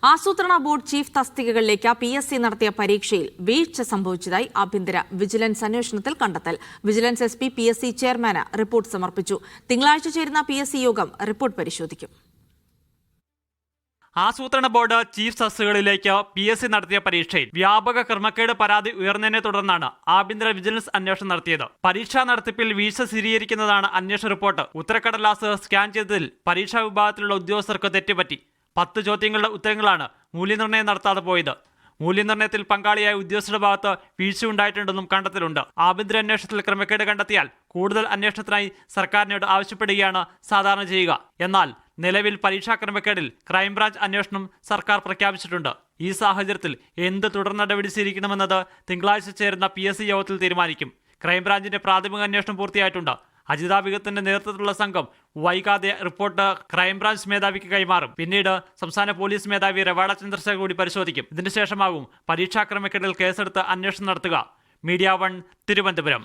ആസൂത്രണ board chief തസ്തികകളിലേക്ക് PSC നടത്തിയ പരീക്ഷയിൽ വീഴ്ച സംഭവിച്ചതായി ആഭ്യന്തര വിജിലൻസ് അന്വേഷണത്തിൽ കണ്ടെത്തൽ. വിജിലൻസ് SP PSC ചെയർമാന് റിപ്പോർട്ട് സമർപ്പിച്ചു. തിങ്കളാഴ്ച ചേരുന്ന PSC യോഗം റിപ്പോർട്ട് പരിശോധിക്കും. ആസൂത്രണ ബോർഡ് ചീഫ് തസ്തികകളിലേക്ക് PSC നടത്തിയ പരീക്ഷയിൽ വ്യാപക ക്രമക്കേട് പരാതി ഉയർന്നതിനെ തുടർന്നാണ് ആഭ്യന്തര വിജിലൻസ് അന്വേഷണം നടത്തിയത്. പരീക്ഷാ നടത്തിപ്പിൽ വീഴ്ച സ്ഥിരീകരിക്കുന്നതാണ് അന്വേഷണ റിപ്പോർട്ട്. ഉത്തരക്കടലാസ് സ്കാൻ ചെയ്തതിൽ പരീക്ഷാ വിഭാഗത്തിലുള്ള ഉദ്യോഗസ്ഥർക്ക് തെറ്റുപറ്റി. 10 ചോദ്യങ്ങളുടെ ഉത്തരങ്ങളാണ് മൂല്യനിർണ്ണയം നടത്താതെ പോയത്. മൂല്യനിർണ്ണയത്തിൽ പങ്കാളിയായ ഉദ്യോഗസ്ഥരുടെ ഭാഗത്ത് വീഴ്ച ഉണ്ടായിട്ടുണ്ടെന്നും കണ്ടെത്തലുണ്ട്. ആഭ്യന്തര അന്വേഷണത്തിൽ ക്രമക്കേട് കണ്ടെത്തിയാൽ കൂടുതൽ അന്വേഷണത്തിനായി സർക്കാരിനോട് ആവശ്യപ്പെടുകയാണ് സാധാരണ ചെയ്യുക. എന്നാൽ നിലവിൽ പരീക്ഷാ ക്രമക്കേടിൽ ക്രൈംബ്രാഞ്ച് അന്വേഷണം സർക്കാർ പ്രഖ്യാപിച്ചിട്ടുണ്ട്. ഈ സാഹചര്യത്തിൽ എന്ത് തുടർ നടപടി സ്വീകരിക്കണമെന്നത് തിങ്കളാഴ്ച ചേരുന്ന PSC യോഗത്തിൽ തീരുമാനിക്കും. ക്രൈംബ്രാഞ്ചിന്റെ പ്രാഥമിക അന്വേഷണം പൂർത്തിയായിട്ടുണ്ട്. അജിത വിഗത്തിന്റെ നേതൃത്വത്തിലുള്ള സംഘം വൈകാതെ റിപ്പോർട്ട് ക്രൈംബ്രാഞ്ച് മേധാവിക്ക് കൈമാറും. പിന്നീട് സംസ്ഥാന പോലീസ് മേധാവി രവാഡ ചന്ദ്രശേഖർ കൂടി പരിശോധിക്കും. ഇതിനുശേഷമാകും പരീക്ഷാ ക്രമക്കേടിൽ കേസെടുത്ത് അന്വേഷണം നടത്തുക. മീഡിയ 1 തിരുവനന്തപുരം.